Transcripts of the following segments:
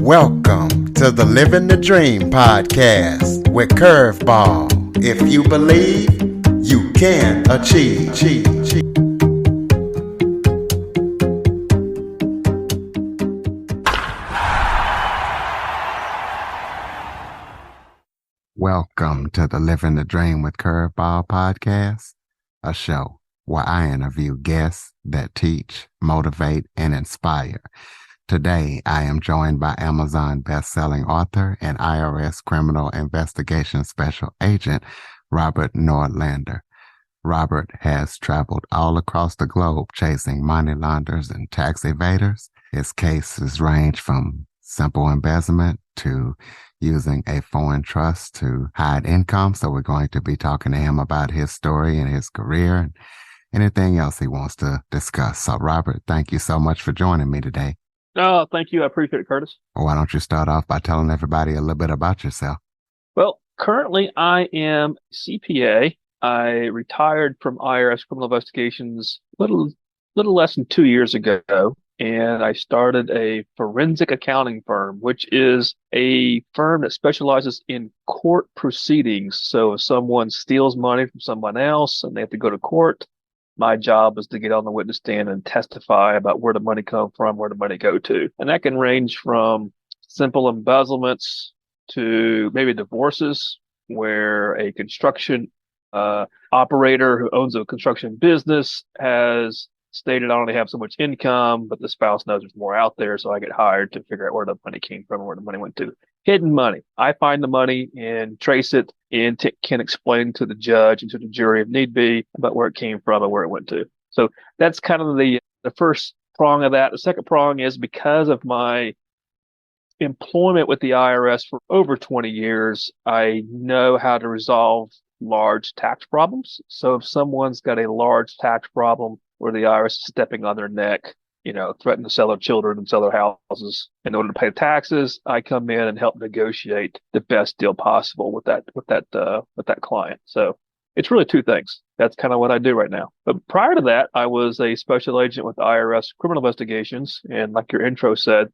Welcome to the Living the Dream podcast with Curveball. If you believe, you can achieve. Welcome to the Living the Dream with Curveball podcast, a show where I interview guests that teach, motivate, and inspire. Today, I am joined by Amazon best-selling author and IRS-Criminal Investigation Special Agent, Robert Nordlander. Robert has traveled all across the globe chasing money launderers and tax evaders. His cases range from simple embezzlement to using a foreign trust to hide income. So we're going to be talking to him about his story and his career and anything else he wants to discuss. So, Robert, thank you so much for joining me today. Oh, thank you. I appreciate it, Curtis. Well, why don't you start off by telling everybody a little bit about yourself? Well, currently I am CPA. I retired from IRS-Criminal Investigations little less than 2 years ago, and I started a forensic accounting firm, which is a firm that specializes in court proceedings. So if someone steals money from someone else and they have to go to court, my job is to get on the witness stand and testify about where the money come from, where the money go to. And that can range from simple embezzlements to maybe divorces, where a construction operator who owns a construction business has stated I only have so much income, but the spouse knows there's more out there. So I get hired to figure out where the money came from and where the money went to. Hidden money. I find the money and trace it and can explain to the judge and to the jury if need be about where it came from and where it went to. So that's kind of the first prong of that. The second prong is because of my employment with the IRS for over 20 years, I know how to resolve large tax problems. So if someone's got a large tax problem where the IRS is stepping on their neck, threaten to sell their children and sell their houses in order to pay taxes, I come in and help negotiate the best deal possible with that client. So it's really two things. That's kind of what I do right now. But prior to that, I was a special agent with IRS-Criminal Investigations, and like your intro said,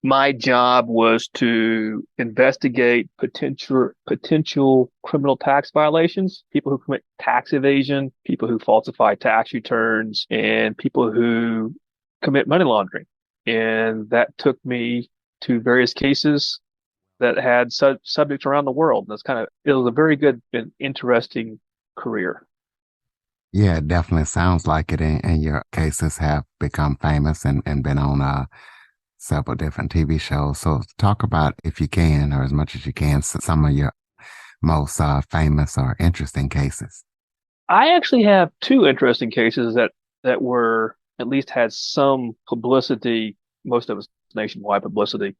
my job was to investigate potential criminal tax violations, people who commit tax evasion, people who falsify tax returns, and people who commit money laundering. And that took me to various cases that had subjects around the world. And it was a very good and interesting career. Yeah, it definitely sounds like it. And your cases have become famous and been on several different TV shows. So talk about, if you can, or as much as you can, some of your most famous or interesting cases. I actually have two interesting cases that were at least had some publicity. Most of it's nationwide publicity.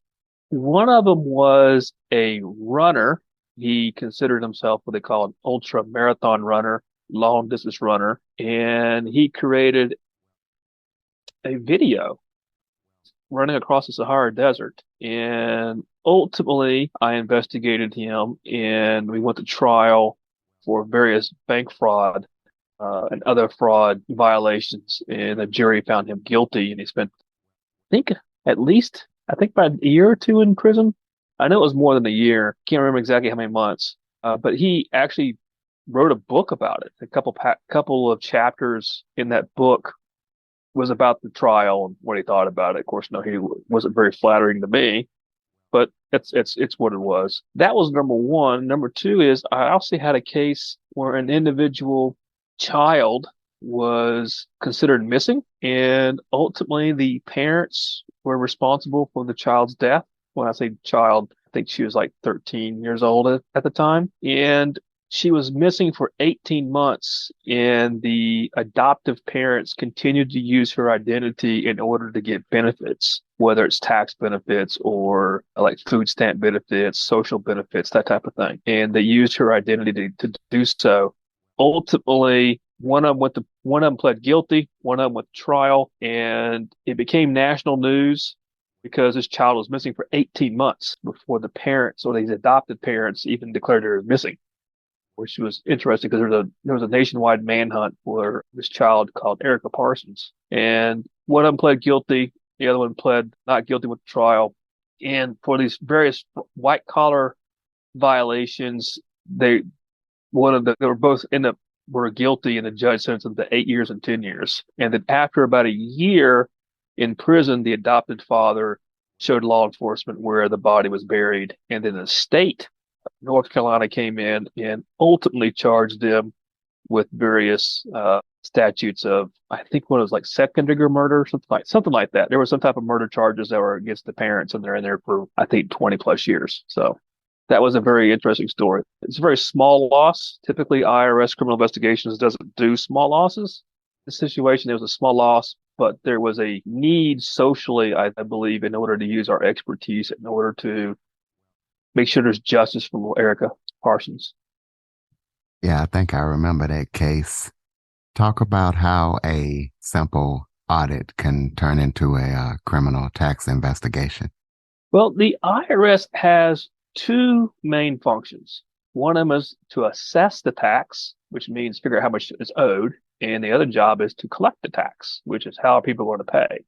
One of them was a runner. He considered himself what they call an ultra marathon runner, long distance runner, and he created a video running across the Sahara Desert. And ultimately, I investigated him and we went to trial for various bank fraud and other fraud violations. And the jury found him guilty, and he spent, I think about a year or two in prison. I know it was more than a year. Can't remember exactly how many months. But he actually wrote a book about it. A couple of chapters in that book was about the trial and what he thought about it. Of course, no, he wasn't very flattering to me, but it's what it was. That was number one. Number two is I also had a case where an individual child was considered missing, and ultimately the parents were responsible for the child's death. When I say child, I think she was like 13 years old at the time, and she was missing for 18 months, and the adoptive parents continued to use her identity in order to get benefits, whether it's tax benefits or like food stamp benefits, social benefits, that type of thing. And they used her identity to do so. Ultimately, one of them pled guilty, one of them went to trial, and it became national news because this child was missing for 18 months before the parents or these adopted parents even declared her missing, which was interesting because there was a nationwide manhunt for this child called Erica Parsons. And one of them pled guilty. The other one pled not guilty with the trial. And for these various white collar violations, they they were both were guilty, and the judge sentenced them to 8 years and 10 years. And then after about a year in prison, the adopted father showed law enforcement where the body was buried, and then the state of North Carolina came in and ultimately charged them with various statutes of, I think one was like second degree murder, something like that. There was some type of murder charges that were against the parents, and they're in there for, I think, 20 plus years. So that was a very interesting story. It's a very small loss. Typically, IRS criminal investigations doesn't do small losses. In this situation, there was a small loss, but there was a need socially, I believe, in order to use our expertise in order to make sure there's justice for Erica Parsons. Yeah, I think I remember that case. Talk about how a simple audit can turn into a criminal tax investigation. Well, the IRS has two main functions. One of them is to assess the tax, which means figure out how much is owed. And the other job is to collect the tax, which is how people are going to pay.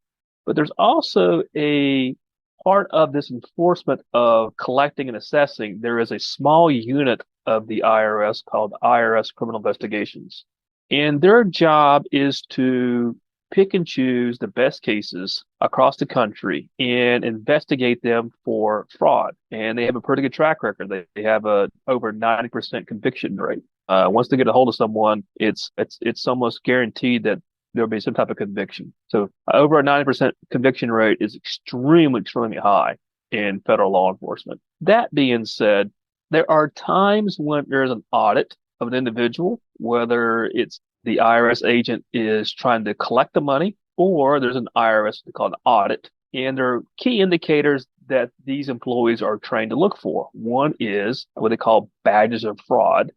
But there's also a part of this enforcement of collecting and assessing. There is a small unit of the IRS called IRS-Criminal Investigations. And their job is to pick and choose the best cases across the country and investigate them for fraud. And they have a pretty good track record. They have a over 90% conviction rate. Once they get a hold of someone, it's almost guaranteed that there'll be some type of conviction. So over a 90% conviction rate is extremely high in federal law enforcement. That being said, there are times when there's an audit of an individual, whether it's the IRS agent is trying to collect the money, or there's an IRS called an audit. And there are key indicators that these employees are trained to look for. One is what they call badges of fraud.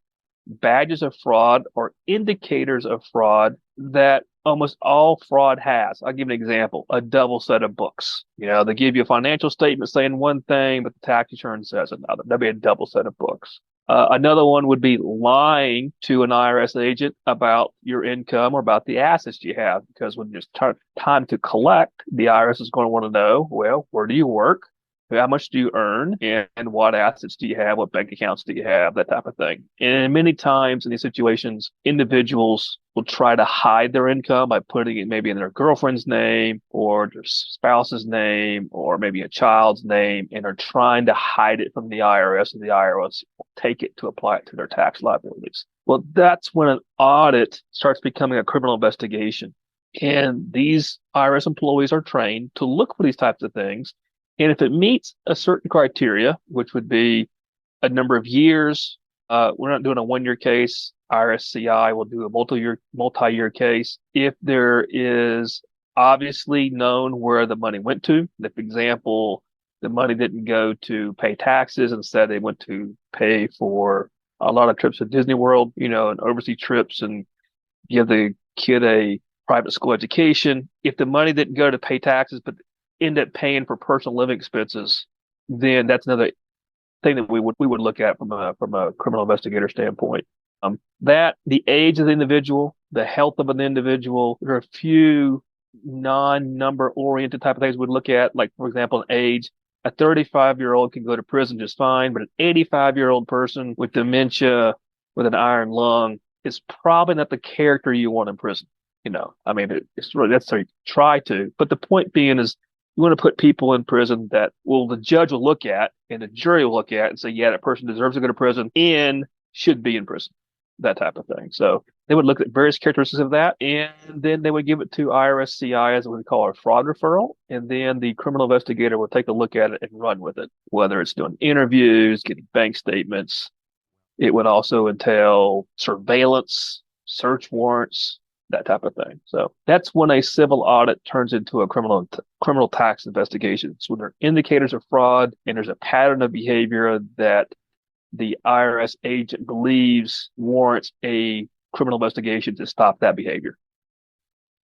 Badges of fraud are indicators of fraud that almost all fraud has. I'll give an example: a double set of books. They give you a financial statement saying one thing, but the tax return says another. That'd be a double set of books. Another one would be lying to an IRS agent about your income or about the assets you have, because when it's time to collect, the IRS is going to want to know, well, where do you work? How much do you earn, and what assets do you have? What bank accounts do you have? That type of thing. And many times in these situations, individuals will try to hide their income by putting it maybe in their girlfriend's name or their spouse's name or maybe a child's name, and are trying to hide it from the IRS, and the IRS will take it to apply it to their tax liabilities. Well, that's when an audit starts becoming a criminal investigation. And these IRS employees are trained to look for these types of things. And if it meets a certain criteria, which would be a number of years, we're not doing a 1 year case. IRS-CI will do a multi-year case. If there is obviously known where the money went to, if, for example, the money didn't go to pay taxes, instead they went to pay for a lot of trips to Disney World, and overseas trips, and give the kid a private school education. If the money didn't go to pay taxes, but end up paying for personal living expenses, then that's another thing that we would look at from a criminal investigator standpoint. That the age of the individual, the health of an individual, there are a few non-number oriented type of things we'd look at, like, for example, an age. A 35-year-old can go to prison just fine, but an 85-year-old person with dementia, with an iron lung, is probably not the character you want in prison. It's really necessary to try to. But the point being is, you want to put people in prison that the judge will look at and the jury will look at and say, yeah, that person deserves to go to prison and should be in prison, that type of thing. So they would look at various characteristics of that, and then they would give it to IRS-CI as what we call a fraud referral. And then the criminal investigator will take a look at it and run with it, whether it's doing interviews, getting bank statements. It would also entail surveillance, search warrants, that type of thing. So that's when a civil audit turns into a criminal tax investigation. It's when there are indicators of fraud and there's a pattern of behavior that the IRS agent believes warrants a criminal investigation to stop that behavior.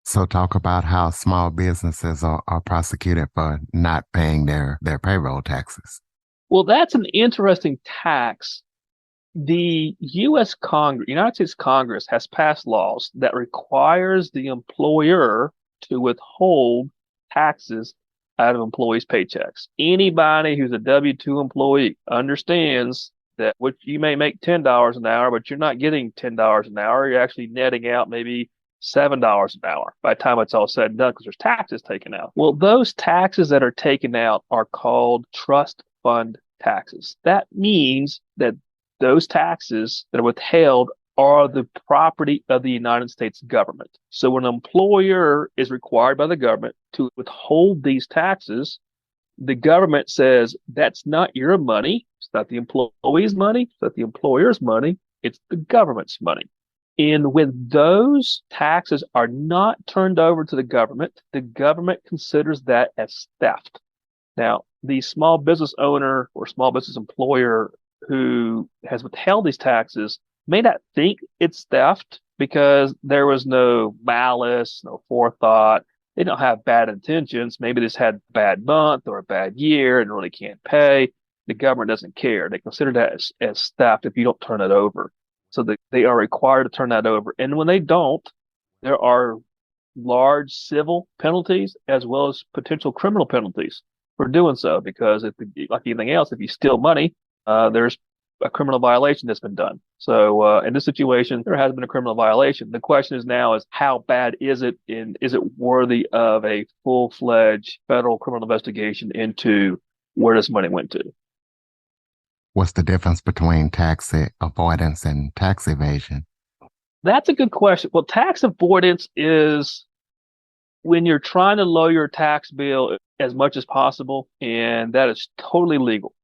So talk about how small businesses are prosecuted for not paying their payroll taxes. Well, that's an interesting tax. The United States Congress has passed laws that requires the employer to withhold taxes out of employees' paychecks. Anybody who's a W-2 employee understands that what you may make $10 an hour, but you're not getting $10 an hour. You're actually netting out maybe $7 an hour by the time it's all said and done because there's taxes taken out. Well, those taxes that are taken out are called trust fund taxes. That means that those taxes that are withheld are the property of the United States government. So when an employer is required by the government to withhold these taxes, the government says that's not your money. It's not the employee's money. It's not the employer's money. It's the government's money. And when those taxes are not turned over to the government considers that as theft. Now, the small business owner or small business employer who has withheld these taxes may not think it's theft because there was no malice, no forethought. They don't have bad intentions. Maybe they just had a bad month or a bad year and really can't pay. The government doesn't care. They consider that as theft if you don't turn it over. So they are required to turn that over. And when they don't, there are large civil penalties as well as potential criminal penalties for doing so. Because like anything else, if you steal money, there's a criminal violation that's been done. So in this situation, there has been a criminal violation. The question is now is how bad is it, and is it worthy of a full-fledged federal criminal investigation into where this money went to? What's the difference between tax avoidance and tax evasion? That's a good question. Well, tax avoidance is when you're trying to lower your tax bill as much as possible, and that is totally legal.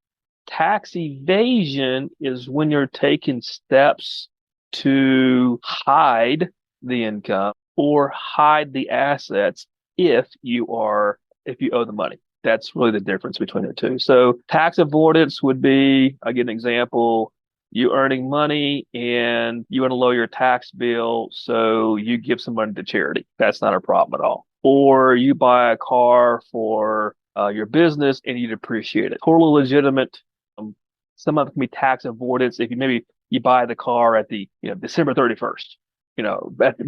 Tax evasion is when you're taking steps to hide the income or hide the assets if you owe the money. That's really the difference between the two. So tax avoidance would be, I'll give an example, you earning money and you want to lower your tax bill, so you give some money to charity. That's not a problem at all. Or you buy a car for your business and you depreciate it. Totally legitimate. Some of it can be tax avoidance if you buy the car at the December 31st,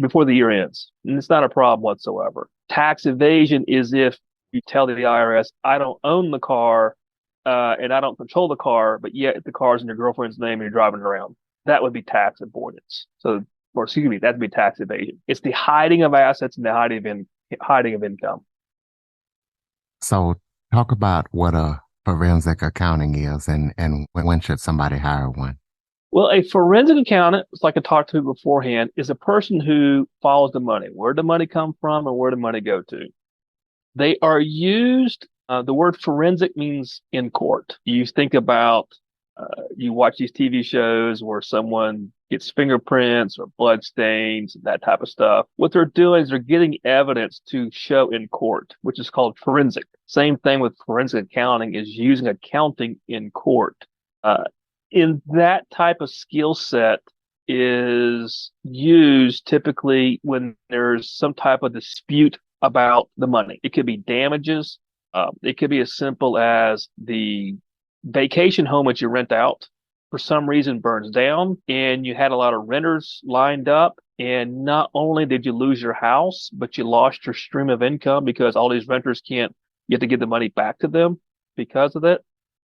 before the year ends, and it's not a problem whatsoever. Tax evasion is if you tell the IRS, I don't own the car and I don't control the car, but yet the car's in your girlfriend's name and you're driving it around. That would be tax avoidance. That'd be tax evasion. It's the hiding of assets and the hiding of income. So talk about what a forensic accounting is and when should somebody hire one? Well, a forensic accountant, like I talked to beforehand, is a person who follows the money. Where did the money come from and where did the money go to? They are used, the word forensic means in court. You think about, you watch these TV shows where someone gets fingerprints or blood stains and that type of stuff. What they're doing is they're getting evidence to show in court, which is called forensic. Same thing with forensic accounting, is using accounting in court. In that type of skill set is used typically when there's some type of dispute about the money. It could be damages. It could be as simple as the vacation home that you rent out for some reason burns down and you had a lot of renters lined up, and not only did you lose your house, but you lost your stream of income because all these renters you have to give the money back to them because of it.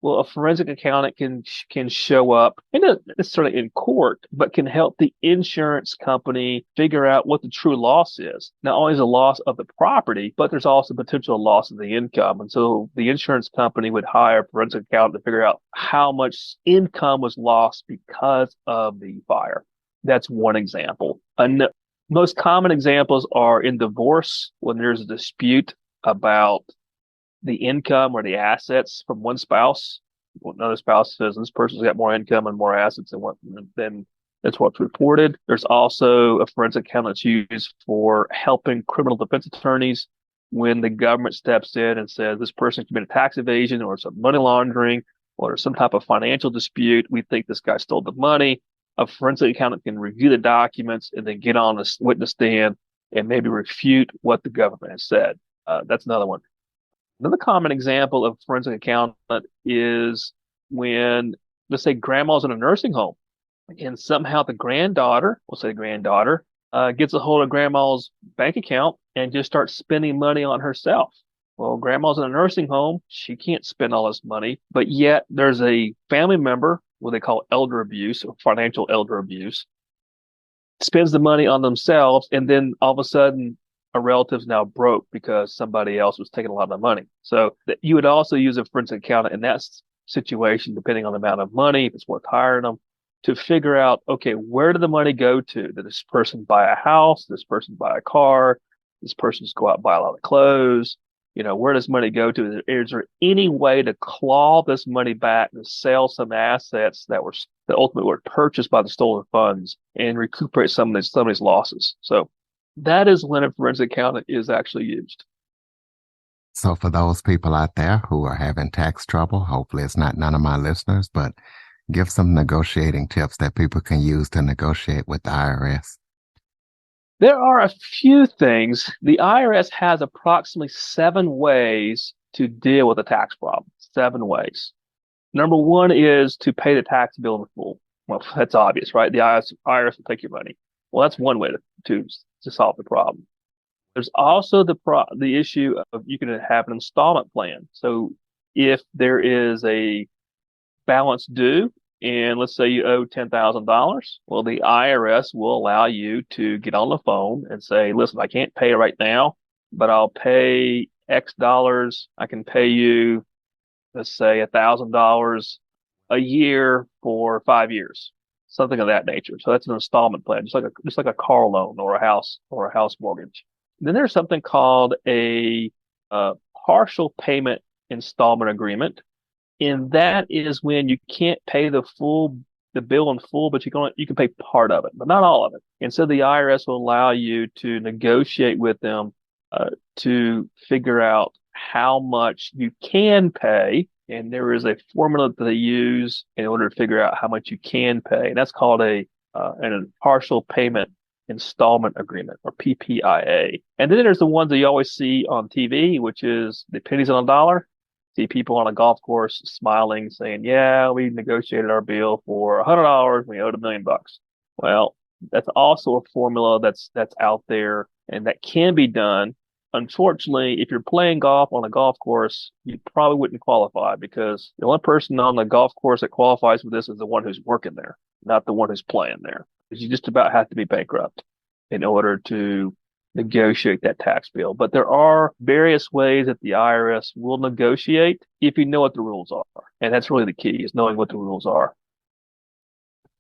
Well, a forensic accountant can show up, and not necessarily in court, but can help the insurance company figure out what the true loss is. Not only is the loss of the property, but there's also potential loss of the income. And so the insurance company would hire a forensic accountant to figure out how much income was lost because of the fire. That's one example. Most common examples are in divorce, when there's a dispute about the income or the assets from one spouse. Another spouse says this person's got more income and more assets than that's what's reported. There's also a forensic accountant that's used for helping criminal defense attorneys when the government steps in and says this person committed tax evasion or some money laundering or some type of financial dispute. We think this guy stole the money. A forensic accountant can review the documents and then get on the witness stand and maybe refute what the government has said. That's another one. Another common example of forensic accountant is when, let's say, grandma's in a nursing home and somehow the granddaughter, gets a hold of grandma's bank account and just starts spending money on herself. Well, grandma's in a nursing home. She can't spend all this money, but yet there's a family member, what they call elder abuse or financial elder abuse, spends the money on themselves, and then all of a sudden a relative's now broke because somebody else was taking a lot of the money. So that you would also use a forensic accountant in that situation, depending on the amount of money, if it's worth hiring them, to figure out, okay, where did the money go to? Did this person buy a house? Did this person buy a car? Did this person just go out and buy a lot of clothes? Where does money go to? Is there any way to claw this money back and sell some assets that ultimately were purchased by the stolen funds and recuperate some of these losses? So that is when a forensic accountant is actually used. So for those people out there who are having tax trouble, hopefully it's not none of my listeners, but give some negotiating tips that people can use to negotiate with the IRS. There are a few things. The IRS has approximately 7 ways to deal with a tax problem. 7 ways. Number one is to pay the tax bill in full. Well, that's obvious, right? The IRS will take your money. Well, that's one way to solve the problem. There's also the issue of you can have an installment plan. So if there is a balance due, and let's say you owe $10,000, well, the IRS will allow you to get on the phone and say, listen, I can't pay it right now, but I'll pay X dollars. I can pay you, let's say, $1,000 a year for 5 years, something of that nature. So that's an installment plan, just like a car loan or a house mortgage. Then there's something called a partial payment installment agreement, and that is when you can't pay the bill in full, but you can pay part of it, but not all of it. And so the IRS will allow you to negotiate with them to figure out how much you can pay. And there is a formula that they use in order to figure out how much you can pay. And that's called a partial payment installment agreement, or PPIA. And then there's the ones that you always see on TV, which is the pennies on a dollar. See people on a golf course smiling, saying, yeah, we negotiated our bill for $100. We owed $1,000,000. Well, that's also a formula that's out there and that can be done. Unfortunately, if you're playing golf on a golf course, you probably wouldn't qualify, because the only person on the golf course that qualifies for this is the one who's working there, not the one who's playing there. Because you just about have to be bankrupt in order to negotiate that tax bill. But there are various ways that the IRS will negotiate if you know what the rules are. And that's really the key, is knowing what the rules are.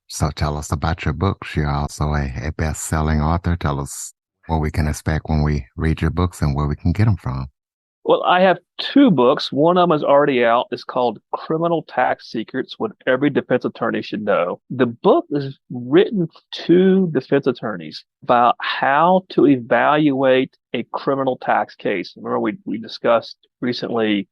So tell us about your books. You're also a best-selling author. Tell us what we can expect when we read your books and where we can get them from. Well, I have 2 books. One of them is already out. It's called Criminal Tax Secrets: What Every Defense Attorney Should Know. The book is written to defense attorneys about how to evaluate a criminal tax case. Remember, we discussed recently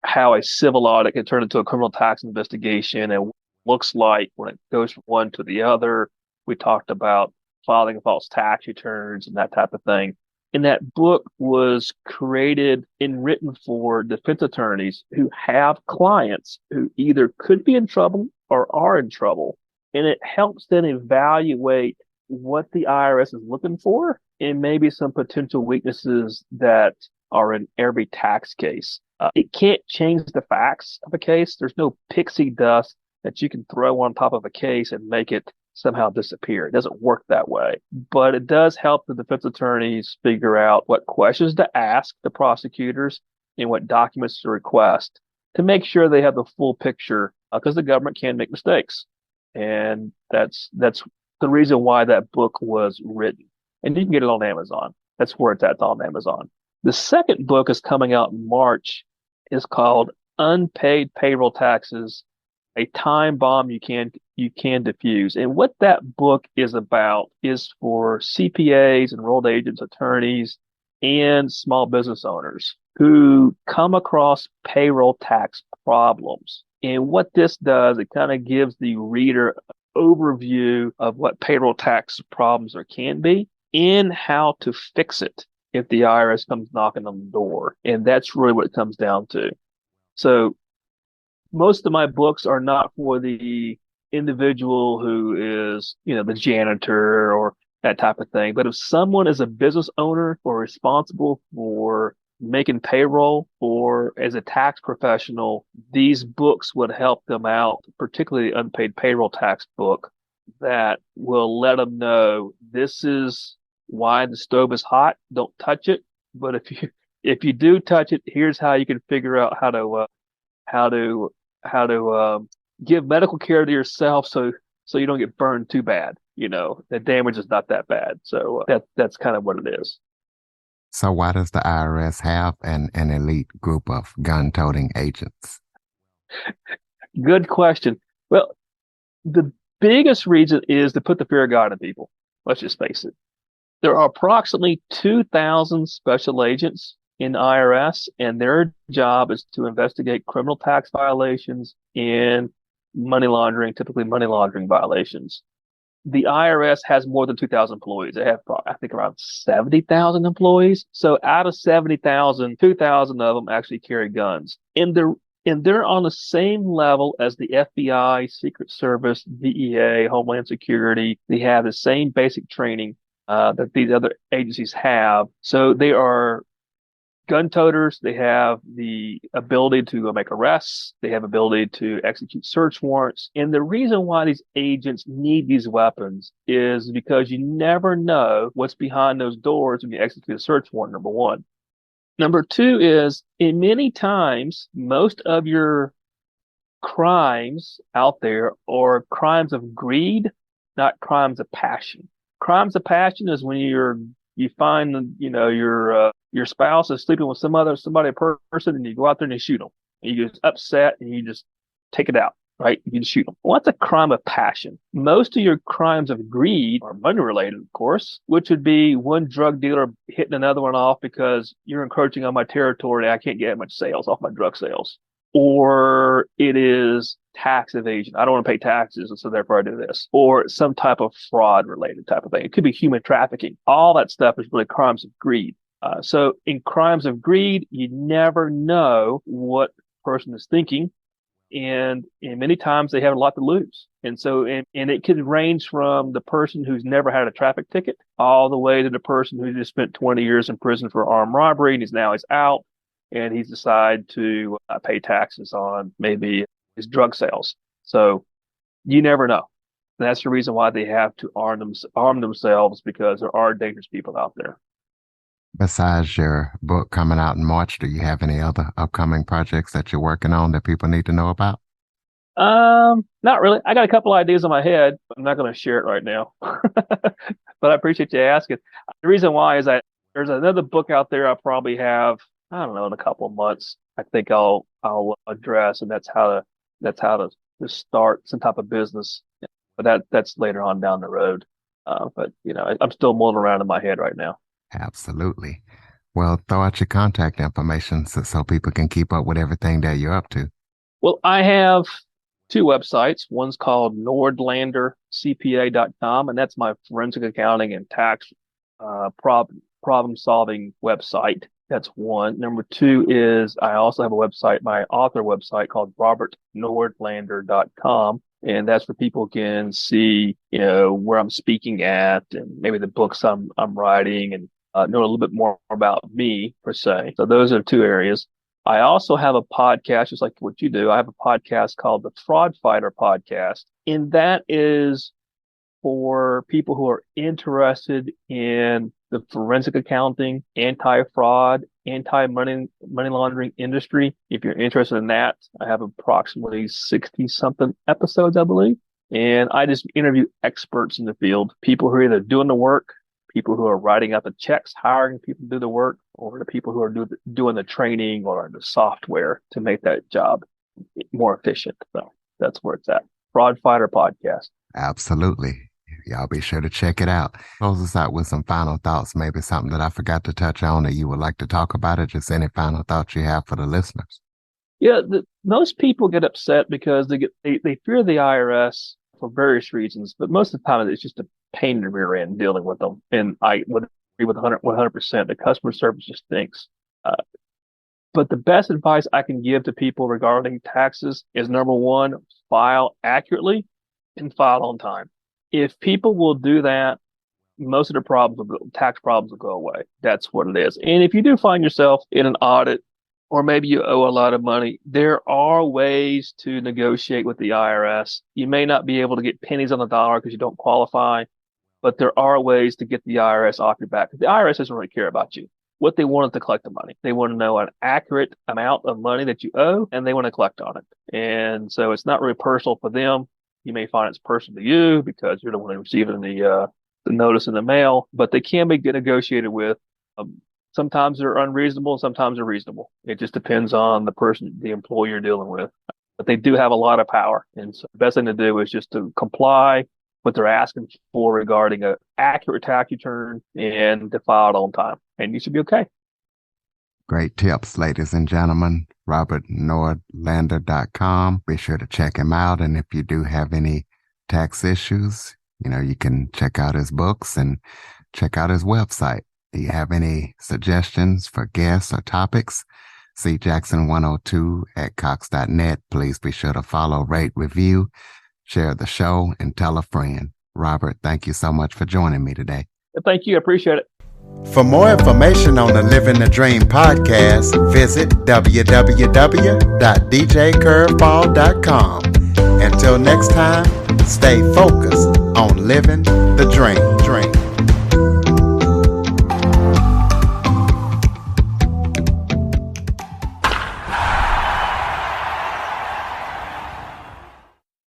how a civil audit can turn into a criminal tax investigation and what it looks like when it goes from one to the other. We talked about filing false tax returns and that type of thing. And that book was created and written for defense attorneys who have clients who either could be in trouble or are in trouble. And it helps them evaluate what the IRS is looking for and maybe some potential weaknesses that are in every tax case. It can't change the facts of a case. There's no pixie dust that you can throw on top of a case and make it somehow disappear. It doesn't work that way. But it does help the defense attorneys figure out what questions to ask the prosecutors and what documents to request to make sure they have the full picture, because the government can make mistakes. And that's the reason why that book was written. And you can get it on Amazon. That's where it's at. It's on Amazon. The second book is coming out in March. It's called Unpaid Payroll Taxes: A Time Bomb You Can Defuse. And what that book is about is for CPAs, enrolled agents, attorneys, and small business owners who come across payroll tax problems. And what this does, it kind of gives the reader an overview of what payroll tax problems there can be and how to fix it if the IRS comes knocking on the door. And that's really what it comes down to. So most of my books are not for the individual who is, the janitor or that type of thing. But if someone is a business owner or responsible for making payroll or as a tax professional, these books would help them out, particularly the unpaid payroll tax book that will let them know this is why the stove is hot. Don't touch it. But if you do touch it, here's how you can figure out how to how to give medical care to yourself so you don't get burned too bad. The damage is not that bad. So that's kind of what it is. So why does the IRS have an elite group of gun-toting agents? Good question. Well, the biggest reason is to put the fear of God in people. Let's just face it. There are approximately 2,000 special agents in the IRS, and their job is to investigate criminal tax violations and money laundering, typically money laundering violations. The IRS has more than 2,000 employees. They have, I think, around 70,000 employees. So out of 70,000, 2,000 of them actually carry guns. And they're on the same level as the FBI, Secret Service, DEA, Homeland Security. They have the same basic training that these other agencies have. So they are gun toters. They have the ability to make arrests. They have ability to execute search warrants. And the reason why these agents need these weapons is because you never know what's behind those doors when you execute a search warrant, number one. Number two is, in many times, most of your crimes out there are crimes of greed, not crimes of passion. Crimes of passion is when you find your spouse is sleeping with somebody person, and you go out there and you shoot them. And you get upset and you just take it out, right? You just shoot them. Well, that's a crime of passion. Most of your crimes of greed are money related, of course, which would be one drug dealer hitting another one off because you're encroaching on my territory. I can't get much sales off my drug sales. Or it is tax evasion. I don't want to pay taxes, and so therefore I do this. Or some type of fraud related type of thing. It could be human trafficking. All that stuff is really crimes of greed. So in crimes of greed, you never know what the person is thinking. And many times they have a lot to lose. And so, and it could range from the person who's never had a traffic ticket all the way to the person who just spent 20 years in prison for armed robbery and he's out and he's decided to pay taxes on maybe his drug sales. So you never know. That's the reason why they have to arm themselves, because there are dangerous people out there. Besides your book coming out in March, do you have any other upcoming projects that you're working on that people need to know about? Not really. I got a couple ideas in my head, but I'm not going to share it right now. But I appreciate you asking. The reason why is that there's another book out there I'll probably have, I don't know, in a couple of months. I think I'll address, and that's how to start some type of business. But that's later on down the road. But I'm still mulling around in my head right now. Absolutely. Well, throw out your contact information so people can keep up with everything that you're up to. Well, I have two websites. One's called NordlanderCPA.com, and that's my forensic accounting and tax problem solving website. That's one. Number two is I also have a website, my author website called RobertNordlander.com. And that's where people can see, where I'm speaking at and maybe the books I'm writing and know a little bit more about me per se. So those are two areas. I also have a podcast, just like what you do. I have a podcast called the Fraud Fighter Podcast, and that is for people who are interested in the forensic accounting, anti-fraud, anti-money laundering industry. If you're interested in that, I have approximately 60 something episodes, I believe. And I just interview experts in the field, people who are either doing the work, people who are writing out the checks, hiring people to do the work, or the people who are doing the training or the software to make that job more efficient. So that's where it's at. Fraud Fighter Podcast. Absolutely. Y'all be sure to check it out. Close us out with some final thoughts, maybe something that I forgot to touch on that you would like to talk about, or just any final thoughts you have for the listeners. Yeah, most people get upset because they fear the IRS for various reasons, but most of the time it's just a pain in the rear end dealing with them. And I would agree with 100%. The customer service just stinks. But the best advice I can give to people regarding taxes is, number one, file accurately and file on time. If people will do that, most of the tax problems will go away. That's what it is. And if you do find yourself in an audit, or maybe you owe a lot of money, there are ways to negotiate with the IRS. You may not be able to get pennies on the dollar because you don't qualify, but there are ways to get the IRS off your back. The IRS doesn't really care about you. What they want is to collect the money. They want to know an accurate amount of money that you owe, and they want to collect on it. And so it's not really personal for them. You may find it's personal to you because you're the one receiving the notice in the mail, but they can be negotiated with. Sometimes they're unreasonable, sometimes they're reasonable. It just depends on the person, the employee you're dealing with. But they do have a lot of power. And so the best thing to do is just to comply what they're asking for regarding an accurate tax return and to file it on time. And you should be okay. Great tips, ladies and gentlemen. RobertNordlander.com. Be sure to check him out. And if you do have any tax issues, you can check out his books and check out his website. Do you have any suggestions for guests or topics? See Jackson102 at cox.net. Please be sure to follow, rate, review, share the show, and tell a friend. Robert, thank you so much for joining me today. Thank you. I appreciate it. For more information on the Living the Dream podcast, visit www.djcurveball.com. Until next time, stay focused on living the dream.